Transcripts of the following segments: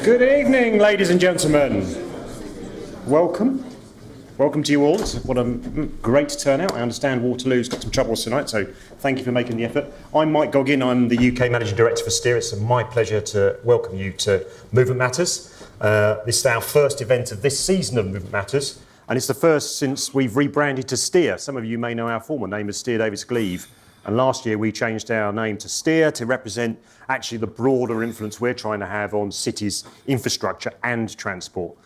Good evening, ladies and gentlemen. Welcome. Welcome to you all. What a great turnout. I understand Waterloo's got some troubles tonight, so thank you for making the effort. I'm Mike Goggin. I'm the UK Managing Director for Steer. It's my pleasure to welcome you to Movement Matters. This is our first event of this season of Movement Matters, and it's the first since we've rebranded to Steer. Some of you may know our former name as Steer Davis Gleave. And last year we changed our name to Steer to represent actually the broader influence we're trying to have on cities' infrastructure and transport.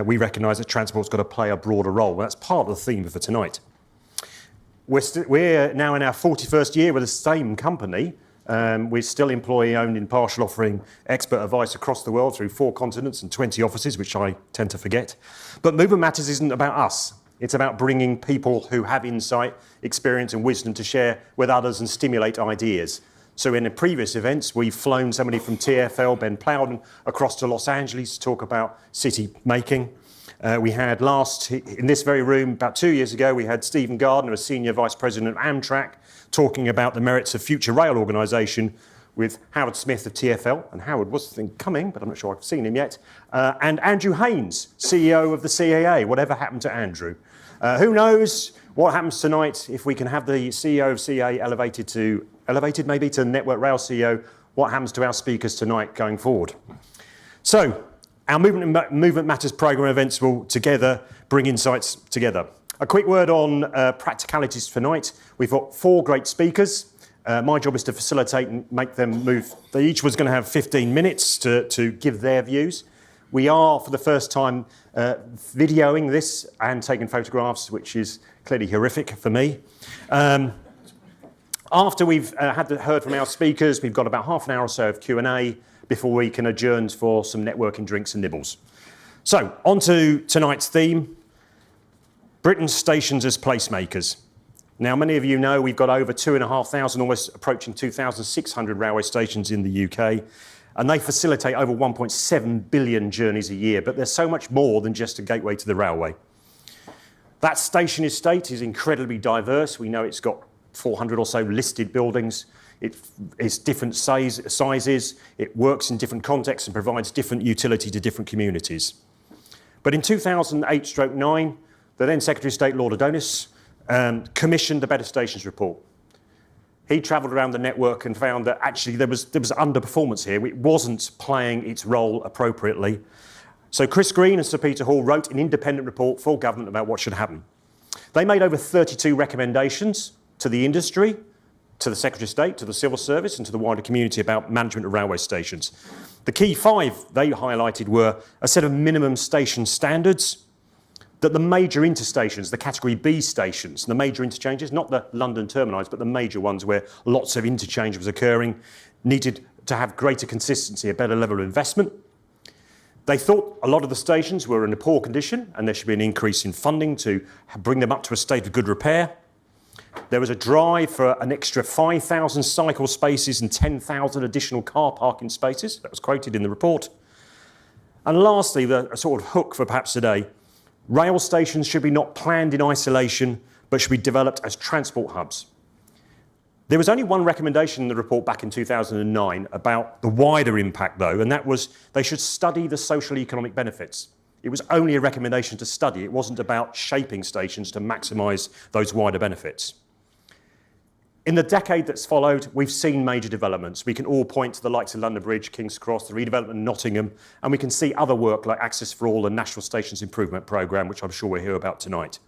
We recognise that transport's got to play a broader role. Well, that's part of the theme for tonight. We're now in our 41st year with the same company. We're still employee-owned, impartial, offering expert advice across the world through 4 continents and 20 offices, which I tend to forget. But Movement Matters isn't about us. It's about bringing people who have insight, experience and wisdom to share with others and stimulate ideas. So in the previous events, we've flown somebody from TfL, Ben Plowden, across to Los Angeles to talk about city making. We had in this very room, about 2 years ago, we had Stephen Gardner, a Senior Vice President of Amtrak, talking about the merits of future rail organisation with Howard Smith of TfL, and Howard was coming, but I'm not sure I've seen him yet, and Andrew Haynes, CEO of the CAA. Whatever happened to Andrew? Who knows what happens tonight if we can have the CEO of CAA elevated maybe to Network Rail CEO, what happens to our speakers tonight going forward? So, our Movement Matters programme events will together bring insights together. A quick word on practicalities for tonight. We've got 4 great speakers. My job is to facilitate and make them move. Each one's going to have 15 minutes to give their views. We are, for the first time, videoing this and taking photographs, which is clearly horrific for me. After we've heard from our speakers, we've got about half an hour or so of Q&A before we can adjourn for some networking drinks and nibbles. So, on to tonight's theme, Britain's stations as placemakers. Now, many of you know we've got over 2,500, almost approaching 2,600 railway stations in the UK, and they facilitate over 1.7 billion journeys a year, but they're so much more than just a gateway to the railway. That station estate is incredibly diverse. We know it's got 400 or so listed buildings. It's different sizes, it works in different contexts and provides different utility to different communities. But in 2008-9, the then Secretary of State, Lord Adonis, commissioned the Better Stations report. He travelled around the network and found that actually there was underperformance here. It wasn't playing its role appropriately. So Chris Green and Sir Peter Hall wrote an independent report for government about what should happen. They made over 32 recommendations to the industry, to the Secretary of State, to the civil service and to the wider community about management of railway stations. The key 5 they highlighted were a set of minimum station standards, that the major interstations, the Category B stations, the major interchanges, not the London terminals, but the major ones where lots of interchange was occurring, needed to have greater consistency, a better level of investment. They thought a lot of the stations were in a poor condition and there should be an increase in funding to bring them up to a state of good repair. There was a drive for an extra 5,000 cycle spaces and 10,000 additional car parking spaces. That was quoted in the report. And lastly, a sort of hook for perhaps today, rail stations should be not planned in isolation, but should be developed as transport hubs. There was only one recommendation in the report back in 2009 about the wider impact, though, and that was they should study the social economic benefits. It was only a recommendation to study. It wasn't about shaping stations to maximise those wider benefits. In the decade that's followed, we've seen major developments. We can all point to the likes of London Bridge, King's Cross, the redevelopment of Nottingham, and we can see other work like Access for All and National Stations Improvement Programme, which I'm sure we'll hear about tonight.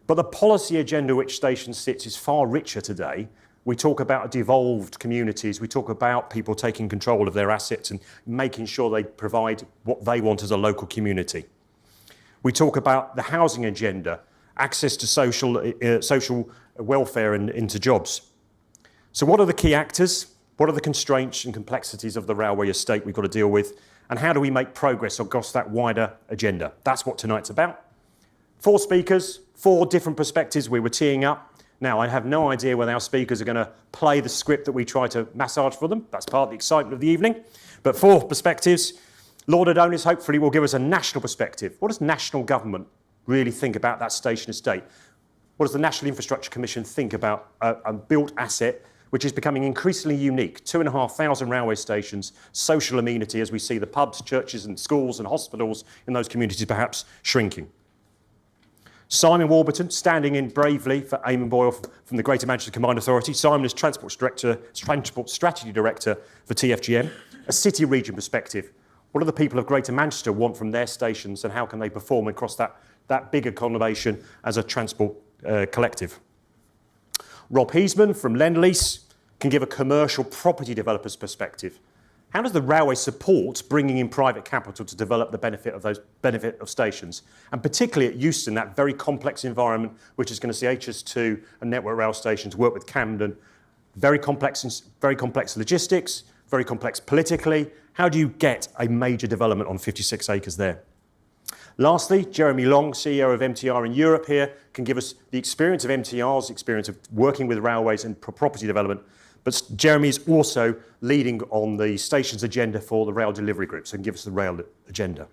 But the policy agenda which stations sits is far richer today. We talk about devolved communities. We talk about people taking control of their assets and making sure they provide what they want as a local community. We talk about the housing agenda, access to social welfare and into jobs. So what are the key actors? What are the constraints and complexities of the railway estate we've got to deal with? And how do we make progress across that wider agenda? That's what tonight's about. 4 speakers, 4 different perspectives we were teeing up. Now, I have no idea whether our speakers are going to play the script that we try to massage for them. That's part of the excitement of the evening. But 4 perspectives. Lord Adonis hopefully will give us a national perspective. What does national government really think about that station estate? What does the National Infrastructure Commission think about a built asset which is becoming increasingly unique. 2,500 railway stations, social amenity as we see the pubs, churches and schools and hospitals in those communities perhaps shrinking. Simon Warburton, standing in bravely for Eamon Boyle from the Greater Manchester Combined Authority. Simon is Transport Strategy Director for TfGM. A city region perspective. What do the people of Greater Manchester want from their stations and how can they perform across that bigger conurbation as a transport collective? Rob Heasman from Lend-Lease can give a commercial property developer's perspective. How does the railway support bringing in private capital to develop the benefit of stations? And particularly at Euston, that very complex environment, which is going to see HS2 and Network Rail stations work with Camden. Very complex logistics, very complex politically. How do you get a major development on 56 acres there? Lastly, Jeremy Long, CEO of MTR in Europe here, can give us the experience of MTR's experience of working with railways and property development. But Jeremy is also leading on the stations agenda for the rail delivery group, so he can give us the rail agenda.